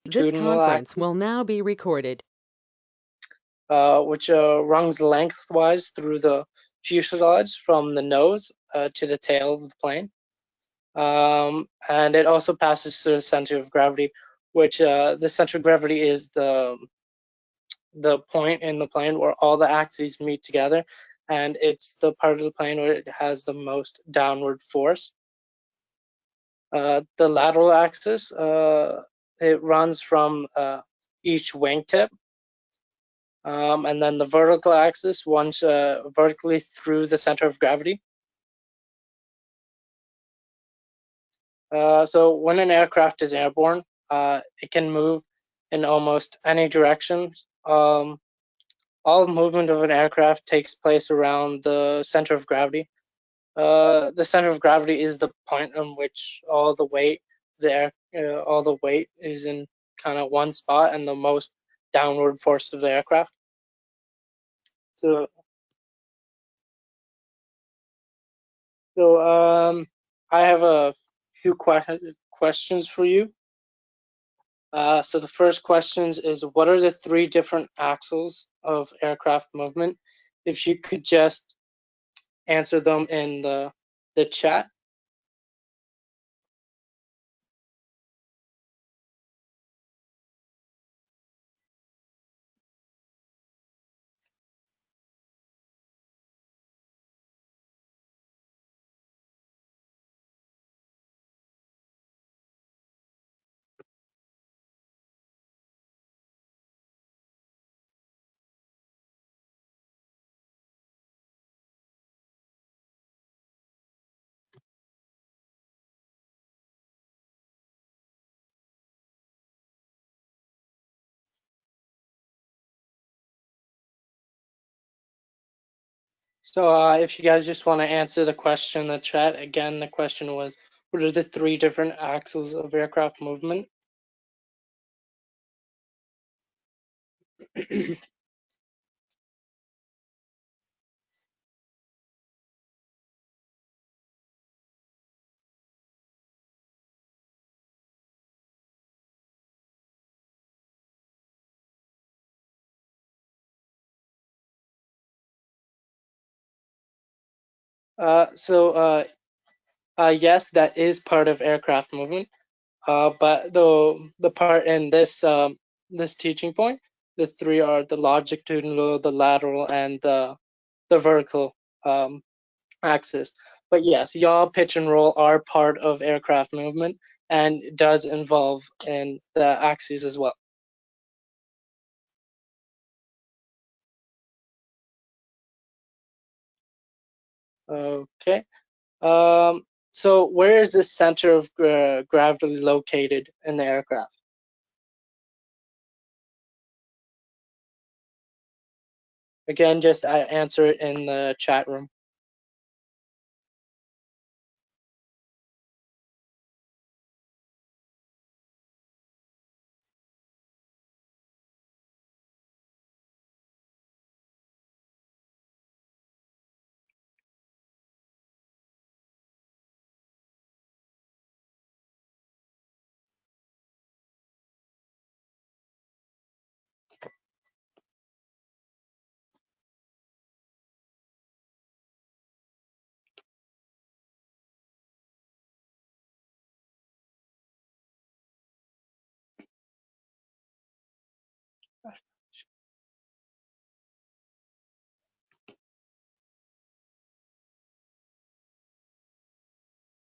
This longitudinal conference axis, will now be recorded. which runs lengthwise through the fuselage from the nose to the tail of the plane. And it also passes through the center of gravity, which the center of gravity is the point in the plane where all the axes meet together, and it's the part of the plane where it has the most downward force. The lateral axis, it runs from each wingtip, and then the vertical axis runs vertically through the center of gravity. So when an aircraft is airborne, it can move in almost any direction. All movement of an aircraft takes place around the center of gravity. The center of gravity is the point on which all the weight is in kind of one spot, and the most downward force of the aircraft. So, I have a few questions for you. So the first questions is, what are the three different axles of aircraft movement? If you could just answer them in the chat. So if you guys just want to answer the question in the chat, again, the question was, what are the three different axles of aircraft movement? Yes, that is part of aircraft movement. But the part in this teaching point, the three are the longitudinal, the lateral, and the vertical axis. But yes, yaw, pitch, and roll are part of aircraft movement, and does involve in the axes as well. Okay. So where is the center of gravity located in the aircraft? Again, just answer it in the chat room.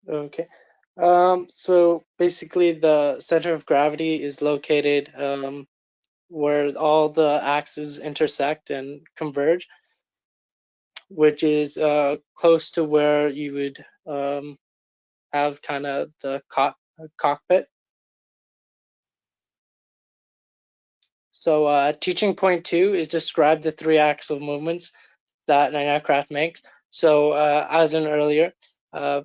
Okay. So basically, the center of gravity is located where all the axes intersect and converge, which is close to where you would have kind of the cockpit. So teaching point 2 is describe the three axle movements that an aircraft makes. So as in earlier, uh,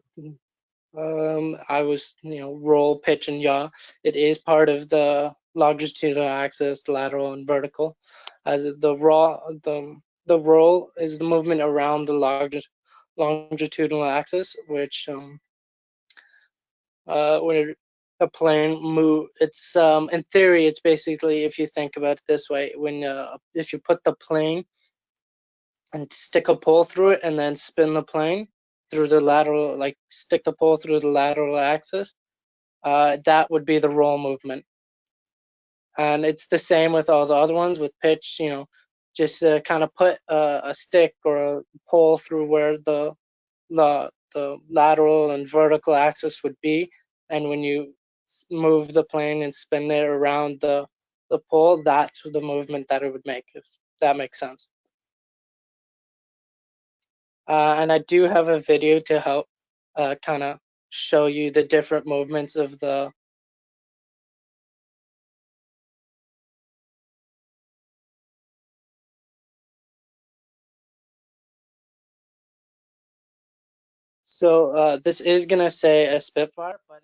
I was, roll, pitch, and yaw. It is part of the longitudinal axis, lateral, and vertical. As the roll is the movement around the longitudinal axis, which when a plane move. It's in theory, it's basically, if you think about it this way, when if you put the plane and stick a pole through it and then spin the plane through the lateral, like stick the pole through the lateral axis, that would be the roll movement. And it's the same with all the other ones with pitch, just kind of put a stick or a pole through where the lateral and vertical axis would be, and when you move the plane and spin it around the pole, that's the movement that it would make, if that makes sense. And I do have a video to help kind of show you the different movements of the. So this is gonna say a Spitfire, but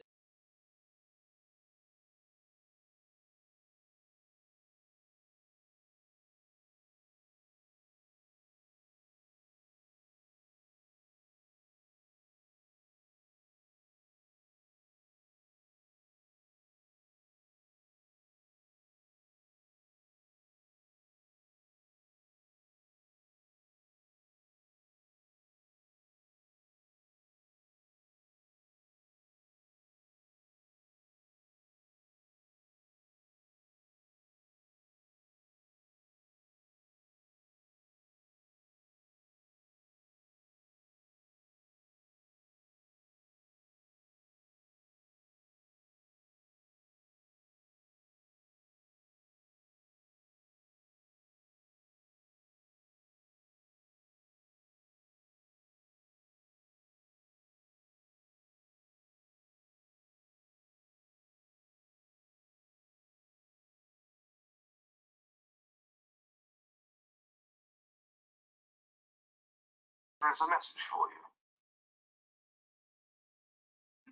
There's a message for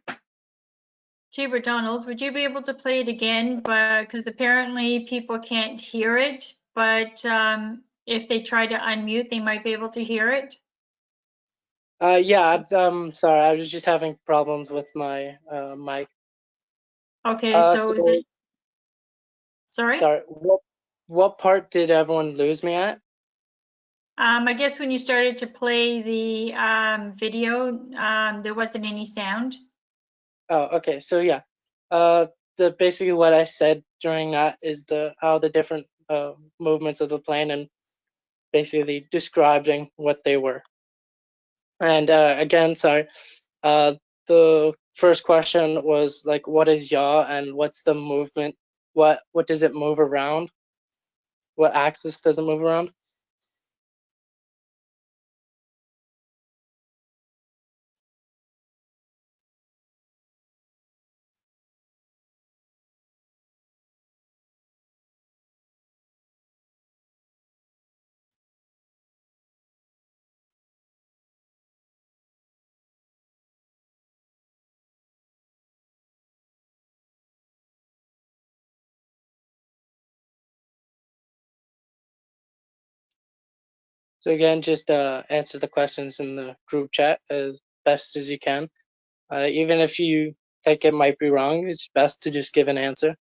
you. Tabor Donald, would you be able to play it again? Because apparently people can't hear it, but if they try to unmute, they might be able to hear it. yeah, I'm sorry, I was just having problems with my mic. Okay, so is it, sorry? Sorry, what part did everyone lose me at? I guess when you started to play the video, there wasn't any sound. Oh, okay. So yeah, basically what I said during that is how the different movements of the plane, and basically describing what they were. And again, sorry, the first question was like, what is yaw and what's the movement? What does it move around? What axis does it move around? So again, just answer the questions in the group chat as best as you can. Even if you think it might be wrong, it's best to just give an answer.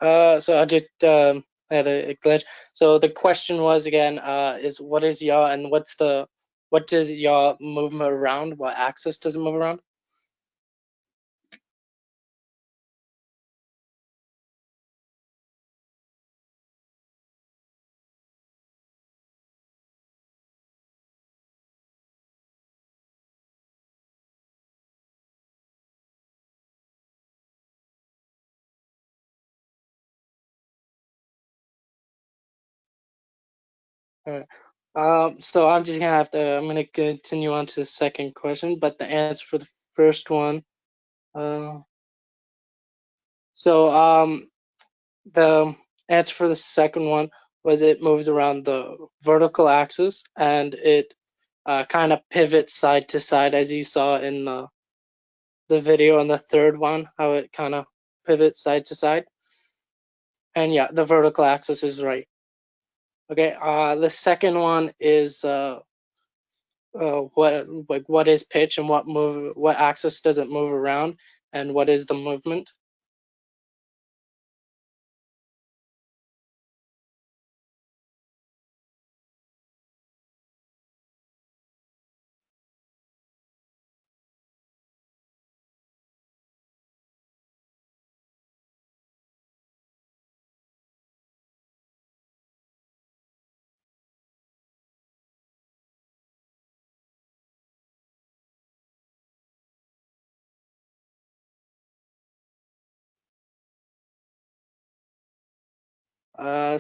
So I just had a glitch. So the question was again, is what is yaw and what does yaw movement around? What axis does it move around? All right. So I'm gonna continue on to the second question, but the answer for the first one. The answer for the second one was it moves around the vertical axis, and it kind of pivots side to side, as you saw in the video on the third one, how it kind of pivots side to side. And yeah, the vertical axis is right. Okay, the second one is what is pitch, and what axis does it move around, and what is the movement? I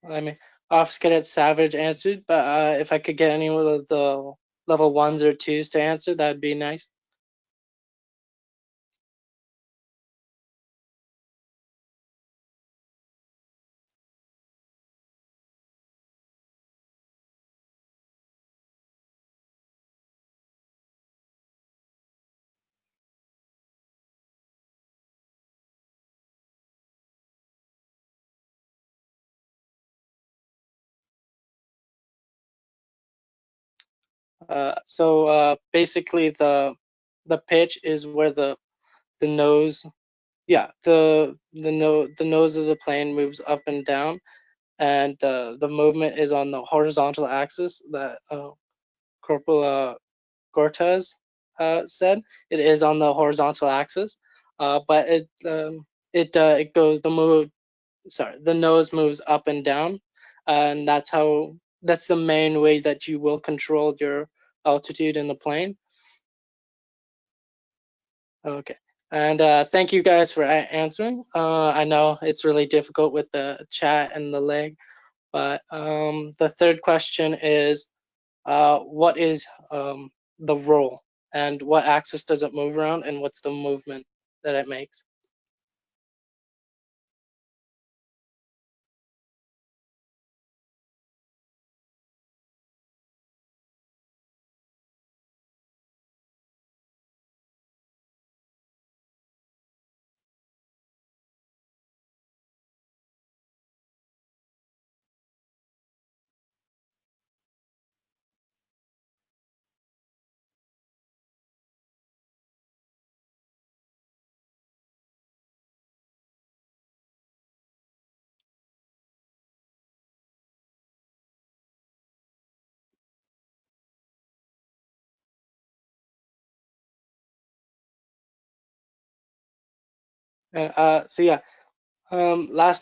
mean, Officer Cadet Savage answered, but if I could get any of the level 1s or 2s to answer, that'd be nice. Basically, the pitch is where the nose, yeah, the nose of the plane moves up and down, and the movement is on the horizontal axis that Corporal Cortez said. It is on the horizontal axis, but it goes the nose moves up and down, and that's the main way that you will control your altitude in the plane. Okay, and thank you guys for answering. I know it's really difficult with the chat and the lag, but the third question is, what is the roll, and what axis does it move around, and what's the movement that it makes? Last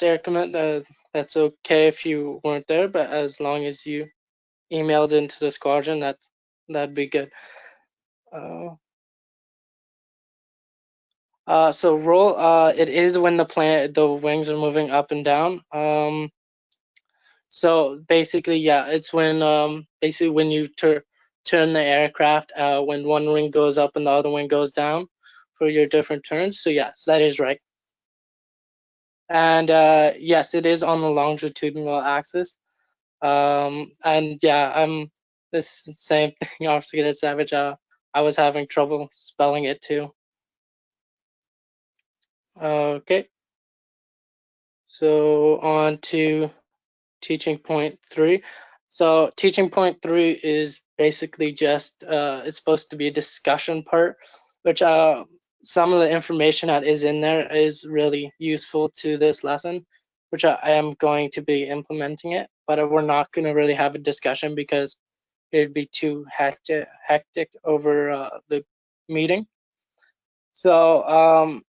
air command, that's okay if you weren't there, but as long as you emailed into the squadron, that'd be good. So roll, it is when the wings are moving up and down. So basically, yeah, it's when basically when you turn the aircraft, when one wing goes up and the other wing goes down for your different turns. So yes, that is right. And yes, it is on the longitudinal axis. And yeah, I'm this same thing, Officer Cadet Savage. I was having trouble spelling it too. Okay. So on to teaching point 3. So teaching point 3 is basically just it's supposed to be a discussion part, which some of the information that is in there is really useful to this lesson, which I am going to be implementing it, but we're not going to really have a discussion because it'd be too hectic over the meeting. So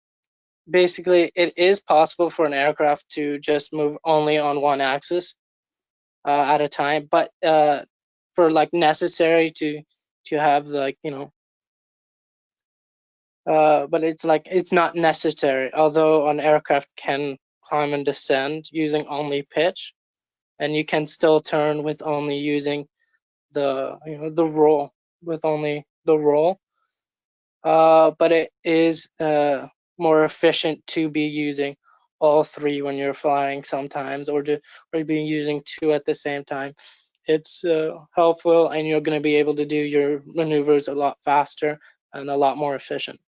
basically, it is possible for an aircraft to just move only on one axis at a time, but for like necessary to have like but it's not necessary, although an aircraft can climb and descend using only pitch, and you can still turn with only using the the roll, with only the roll. but it is more efficient to be using all three when you're flying sometimes, or be using two at the same time. It's helpful, and you're going to be able to do your maneuvers a lot faster and a lot more efficient.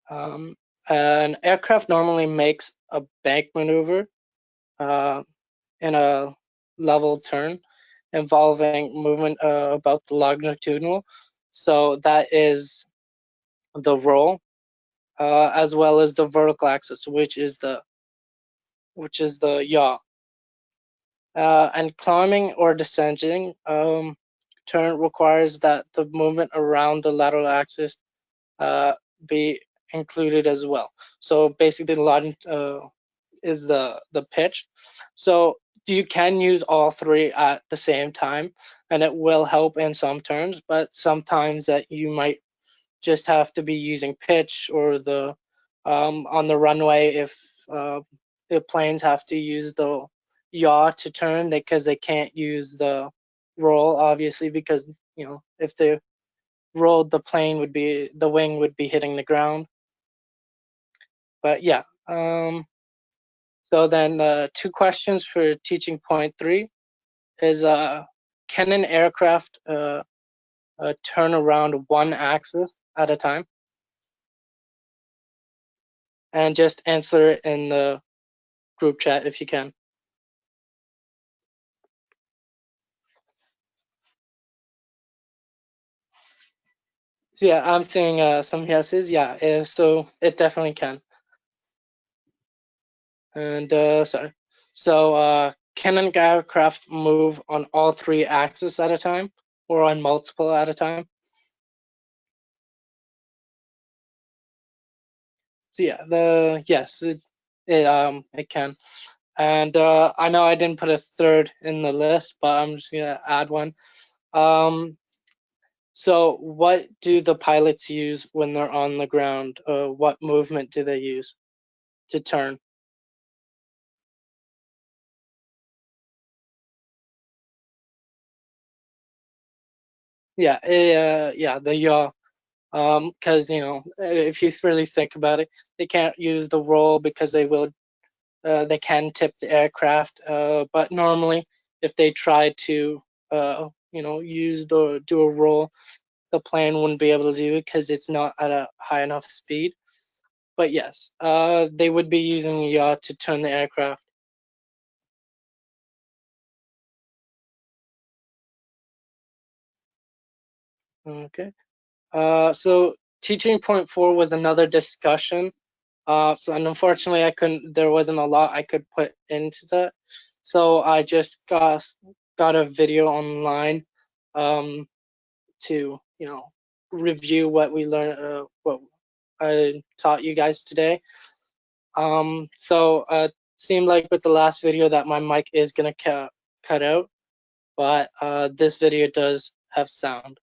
An aircraft normally makes a bank maneuver in a level turn involving movement about the longitudinal. So that is the roll, as well as the vertical axis, which is the yaw. And climbing or descending turn requires that the movement around the lateral axis be included as well. So basically, the line is the pitch. So you can use all three at the same time, and it will help in some turns. But sometimes that you might just have to be using pitch, or the on the runway if the planes have to use the yaw to turn, because they can't use the roll, obviously, because if they rolled, the wing would be hitting the ground. But yeah, so then 2 questions for teaching point 3 is can an aircraft turn around one axis at a time? And just answer it in the group chat if you can. So yeah, I'm seeing some yeses. Yeah, so it definitely can. And sorry. So can an aircraft move on all three axes at a time, or on multiple at a time? So yeah, yes, it can. And I know I didn't put a third in the list, but I'm just gonna add one. So what do the pilots use when they're on the ground? What movement do they use to turn? Yeah, the yaw. Because if you really think about it, they can't use the roll because they can tip the aircraft. But normally, if they try to do a roll, the plane wouldn't be able to do it because it's not at a high enough speed. But yes, they would be using the yaw to turn the aircraft. Okay. So teaching point 4 was another discussion. And unfortunately, I couldn't. There wasn't a lot I could put into that. So I just got a video online to review what we learned, what I taught you guys today. So it seemed like with the last video that my mic is gonna cut out, but this video does have sound.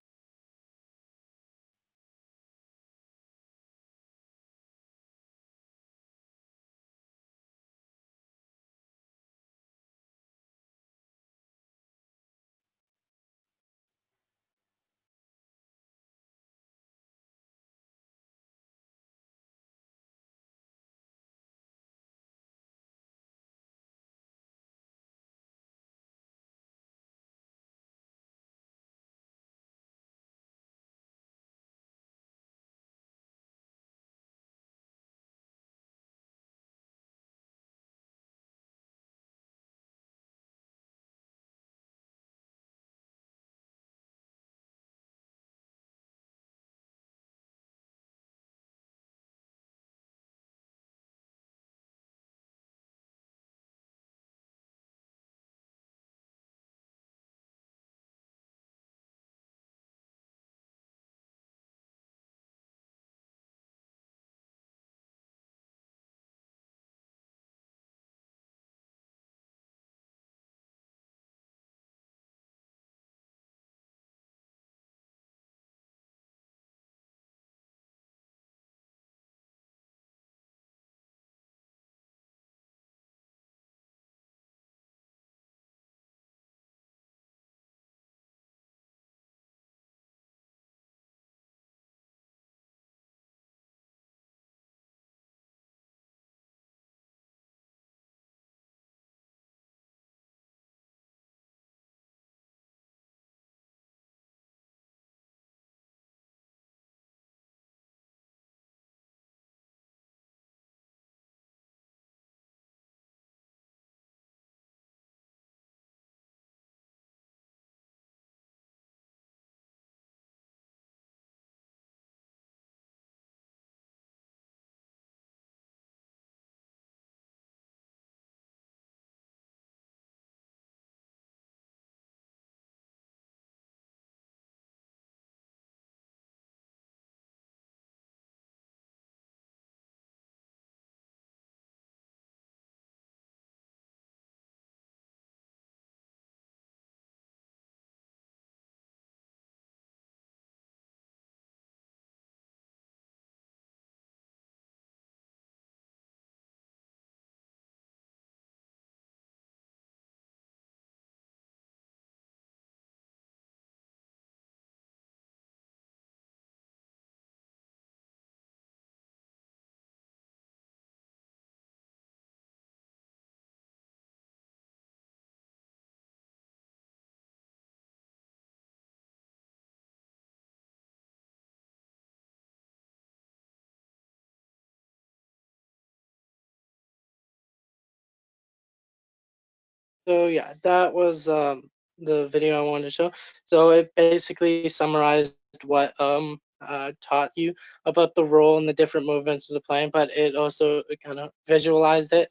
yeah, that was the video I wanted to show. So it basically summarized what taught you about the role and the different movements of the plane, but it also kind of visualized it.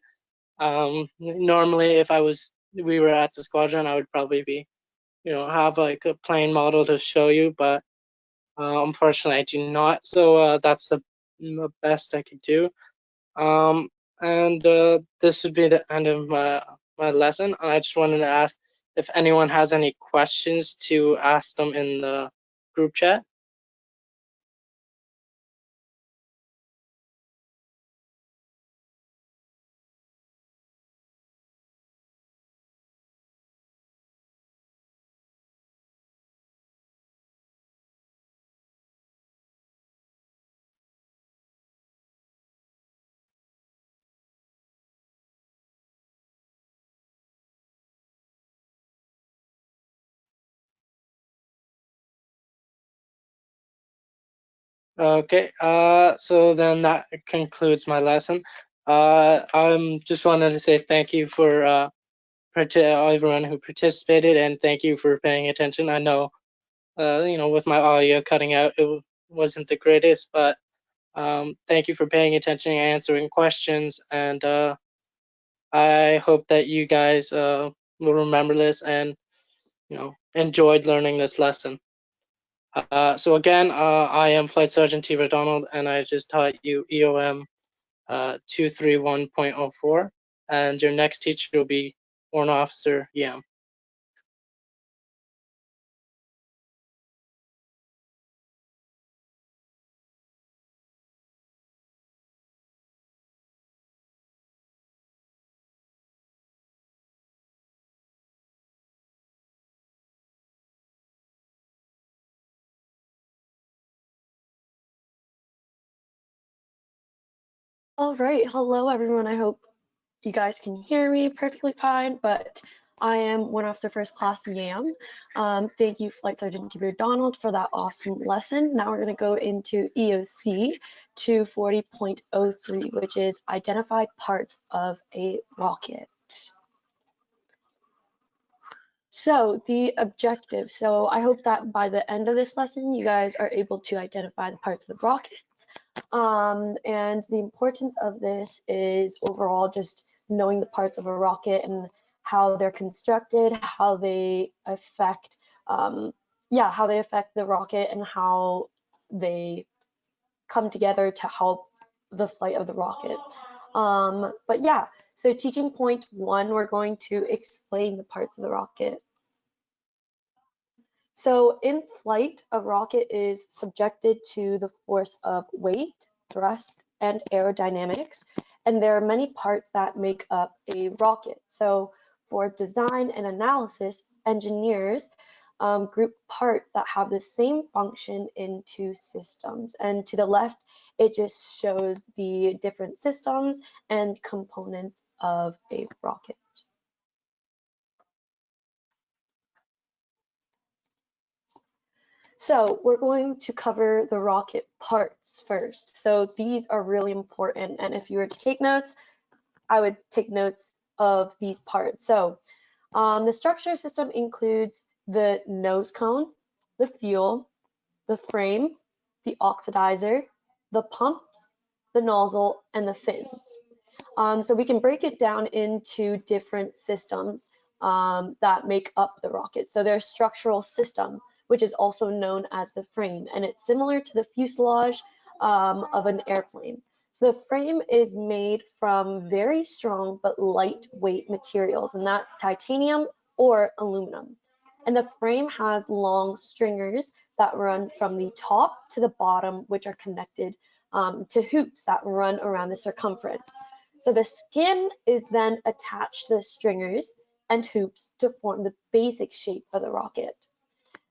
Normally, if we were at the squadron, I would probably be, have like a plane model to show you, but unfortunately, I do not. So that's the best I could do. And this would be the end of my lesson. And I just wanted to ask if anyone has any questions to ask them in the group chat. Okay, so then that concludes my lesson. I'm just wanted to say thank you for everyone who participated, and thank you for paying attention. I know, with my audio cutting out, it wasn't the greatest, but thank you for paying attention and answering questions, and I hope that you guys will remember this and enjoyed learning this lesson. So again, I am Flight Sergeant T. Donald, and I just taught you EOM 231.04, and your next teacher will be Warrant Officer Yam. All right, hello everyone. I hope you guys can hear me perfectly fine, but I am Warrant Officer First Class Yam. Thank you, Flight Sergeant T. Donald, for that awesome lesson. Now we're going to go into EOC 240.03, which is identify parts of a rocket. So the objective, so I hope that by the end of this lesson, you guys are able to identify the parts of the rockets. And the importance of this is overall just knowing the parts of a rocket and how they're constructed, how they affect, how they affect the rocket and how they come together to help the flight of the rocket. But yeah, so teaching point 1, we're going to explain the parts of the rocket. So in flight, a rocket is subjected to the force of weight, thrust, and aerodynamics, and there are many parts that make up a rocket. So for design and analysis, engineers group parts that have the same function into systems. And to the left, it just shows the different systems and components of a rocket. So we're going to cover the rocket parts first. So these are really important, and if you were to take notes, I would take notes of these parts. So the structure system includes the nose cone, the fuel, the frame, the oxidizer, the pumps, the nozzle, and the fins. So we can break it down into different systems that make up the rocket. So there's structural system, which is also known as the frame, and it's similar to the fuselage of an airplane. So the frame is made from very strong but lightweight materials, and that's titanium or aluminum. And the frame has long stringers that run from the top to the bottom, which are connected to hoops that run around the circumference. So the skin is then attached to the stringers and hoops to form the basic shape of the rocket.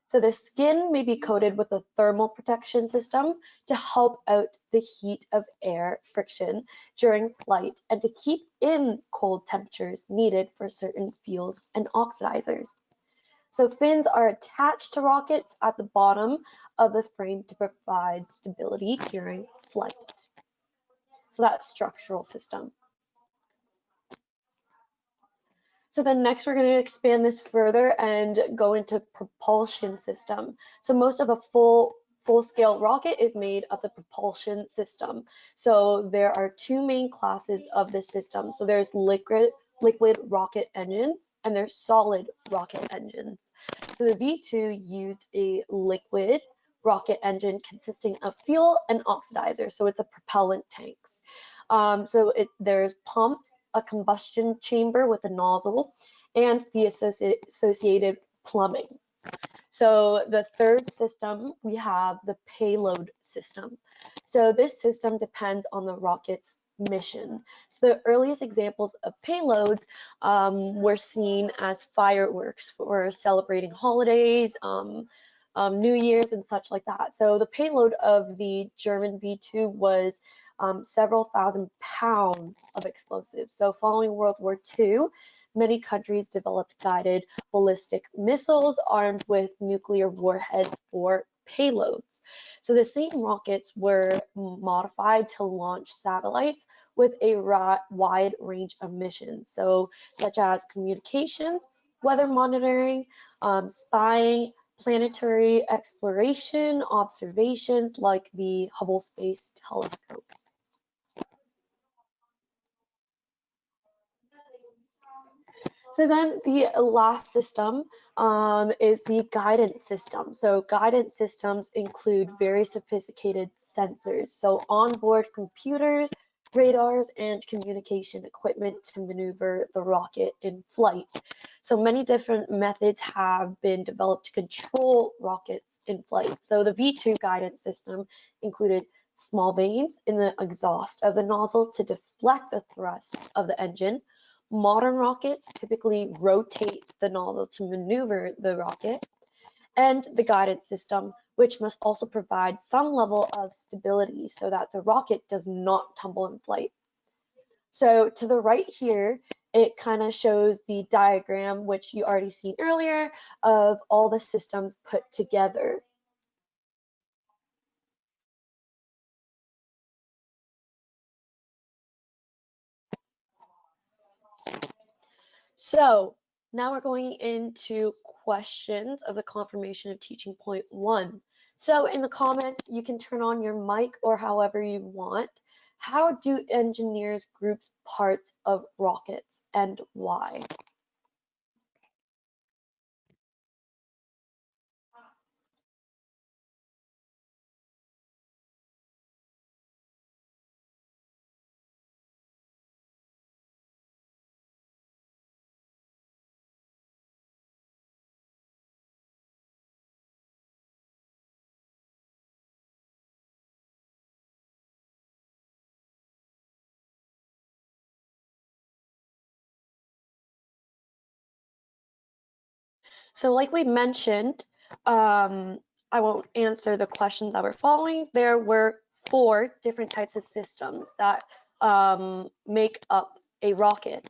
So the skin may be coated with a thermal protection system to help out the heat of air friction during flight and to keep in cold temperatures needed for certain fuels and oxidizers. So fins are attached to rockets at the bottom of the frame to provide stability during flight. So that's structural system. So then next we're going to expand this further and go into propulsion system. So most of a full-scale rocket is made of the propulsion system. So there are two main classes of this system. So there's liquid rocket engines and there's solid rocket engines. So the V2 used a liquid rocket engine consisting of fuel and oxidizer. So it's a propellant tanks. There's pumps, a combustion chamber with a nozzle, and the associated plumbing. So the third system, we have the payload system. So this system depends on the rocket's mission. So the earliest examples of payloads were seen as fireworks for celebrating holidays, New Year's and such like that. So the payload of the German V2 was several thousand pounds of explosives. So following World War II, many countries developed guided ballistic missiles armed with nuclear warheads for payloads. So the same rockets were modified to launch satellites with a wide range of missions, so such as communications, weather monitoring, spying, planetary exploration, observations like the Hubble Space Telescope. So then the last system is the guidance system. So guidance systems include very sophisticated sensors. So onboard computers, radars, and communication equipment to maneuver the rocket in flight. So many different methods have been developed to control rockets in flight. So the V2 guidance system included small vanes in the exhaust of the nozzle to deflect the thrust of the engine. Modern rockets typically rotate the nozzle to maneuver the rocket, and the guidance system, which must also provide some level of stability so that the rocket does not tumble in flight. So to the right here, it kind of shows the diagram, which you already seen earlier, of all the systems put together. So now we're going into questions of the confirmation of teaching point 1. So in the comments, you can turn on your mic or however you want. How do engineers group parts of rockets and why? So like we mentioned, I won't answer the questions that were following. There were 4 different types of systems that make up a rocket.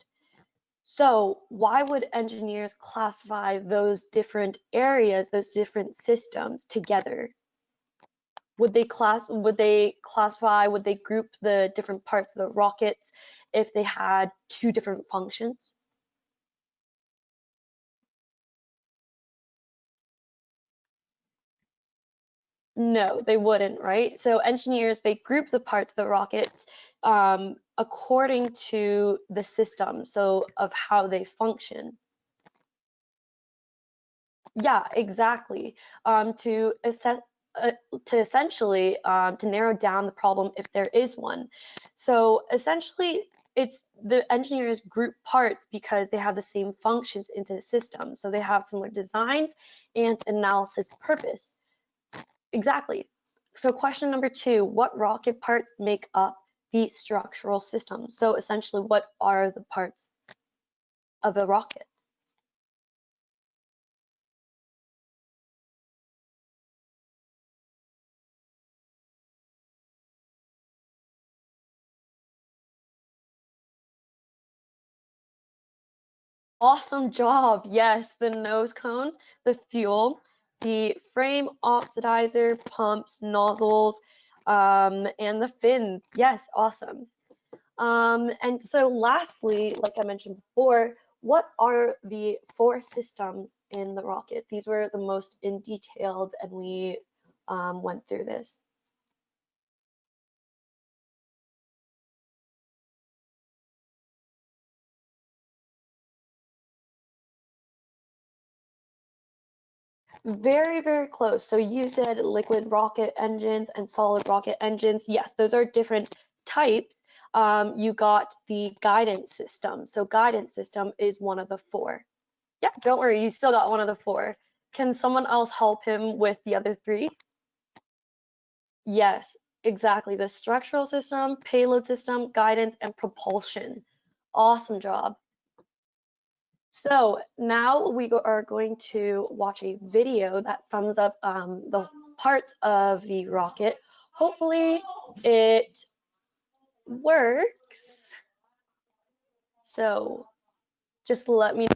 So why would engineers classify those different areas, those different systems together? Would they classify, would they group the different parts of the rockets if they had 2 different functions? No, they wouldn't, right? So engineers, they group the parts of the rockets according to the system, so of how they function. Yeah, exactly. To essentially to narrow down the problem if there is one. So essentially, it's the engineers group parts because they have the same functions into the system. So they have similar designs and analysis purpose. Exactly. So question number 2, what rocket parts make up the structural system? So essentially, what are the parts of a rocket? Awesome job. Yes, the nose cone, the fuel, the frame, oxidizer, pumps, nozzles, and the fins. Yes, awesome. And so lastly, like I mentioned before, what are the 4 systems in the rocket? These were the most in detailed, and we went through this. Very, very close. So you said liquid rocket engines and solid rocket engines. Yes, those are different types. You got the guidance system. So guidance system is one of the 4. Yeah, don't worry, you still got one of the 4. Can someone else help him with the other 3? Yes, exactly. The structural system, payload system, guidance, and propulsion. Awesome job. So now we are going to watch a video that sums up the parts of the rocket. Hopefully it works. So just let me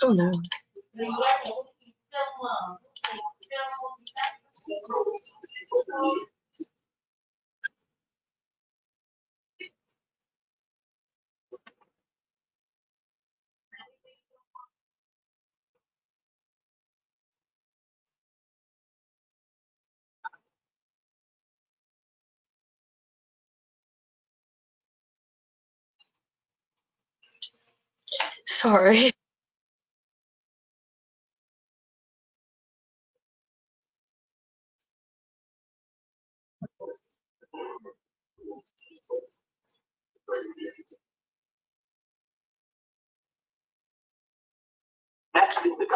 Oh no. Sorry. Next is the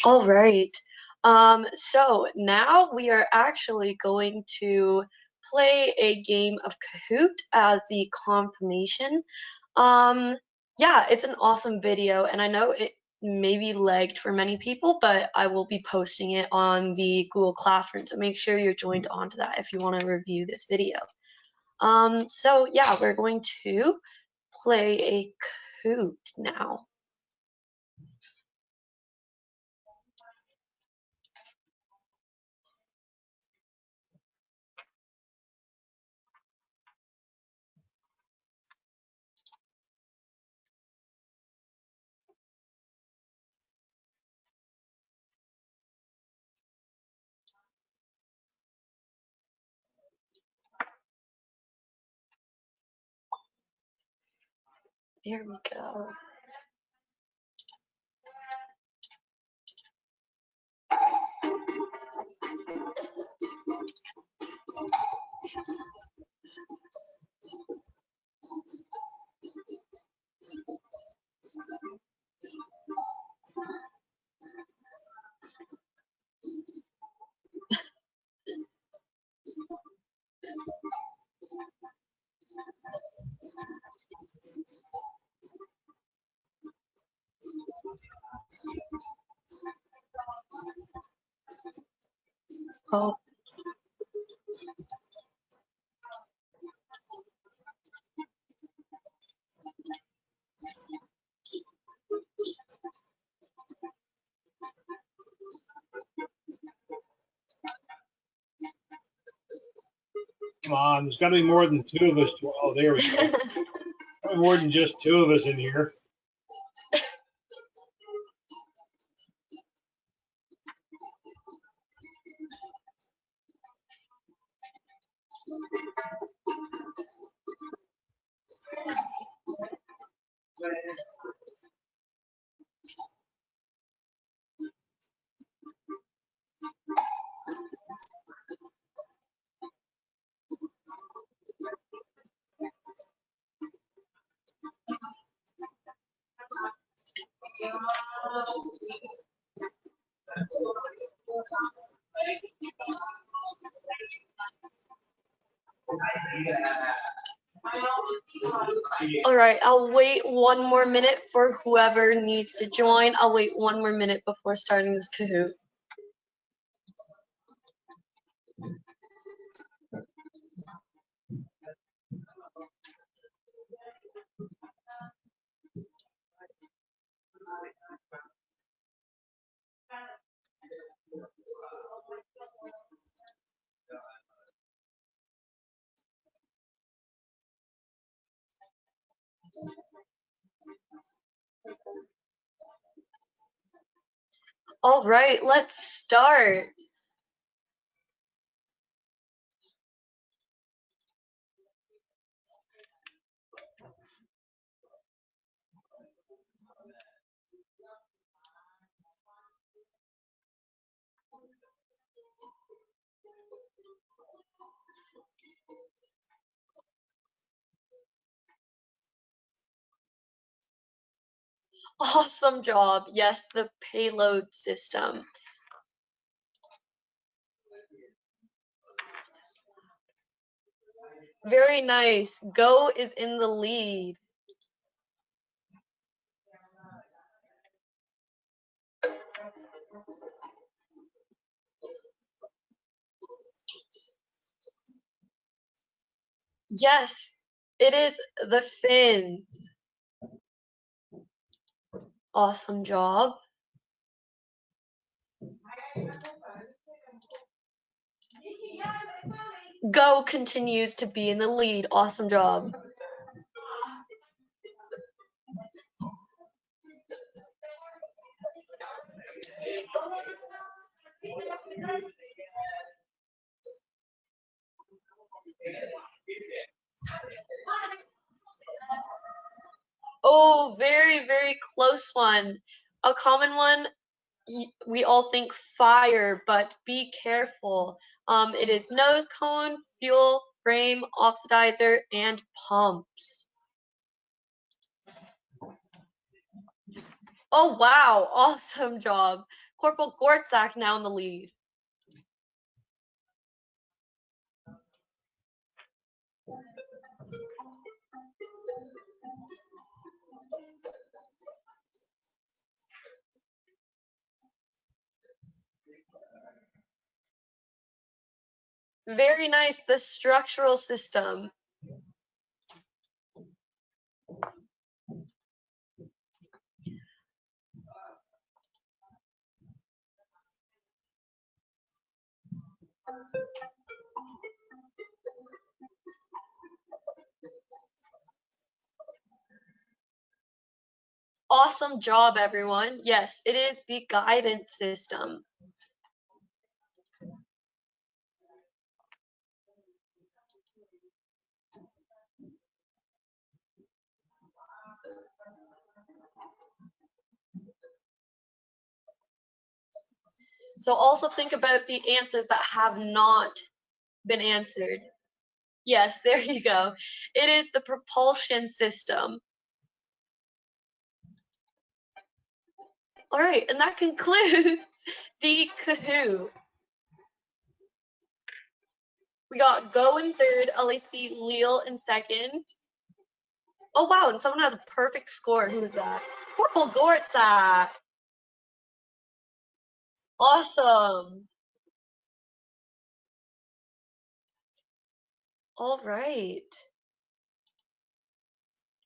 All right. So now we are actually going to play a game of Kahoot as the confirmation. Yeah, it's an awesome video, and I know it may be lagged for many people, but I will be posting it on the Google Classroom, so make sure you're joined onto that if you want to review this video. So yeah, we're going to play a Kahoot now. There we go. Oh. Come on, there's got to be more than two of us. Oh, there we go. More than just two of us in here. All right, I'll wait one more minute for whoever needs to join. I'll wait one more minute before starting this Kahoot. All right, let's start. Awesome job. Yes, the payload system. Very nice. Go is in the lead. Yes, it is the Finns. Awesome job. Go continues to be in the lead. Awesome job. Oh, very, very close one. A common one, we all think fire, but be careful. It is nose cone, fuel, frame, oxidizer, and pumps. Oh, wow. Awesome job. Corporal Gortzak now in the lead. Very nice. The structural system. Awesome job, everyone. Yes, it is the guidance system. So also think about the answers that have not been answered. Yes, there you go. It is the propulsion system. All right, and that concludes the Kahoot. We got Go in third, LAC Leal in second. Oh wow, and someone has a perfect score. Who is that? Corporal Gortzak. Awesome. All right.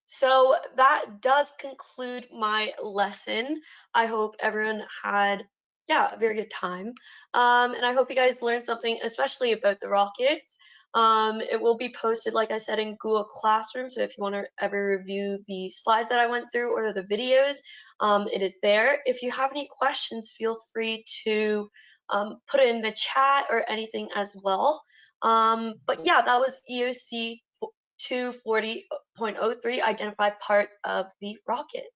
So that does conclude my lesson. I hope everyone had, a very good time. And I hope you guys learned something, especially about the rockets. It will be posted, like I said, in Google Classroom. So if you want to ever review the slides that I went through or the videos, it is there. If you have any questions, feel free to put it in the chat or anything as well. But yeah, that was EOC 240.03, identify parts of the rocket.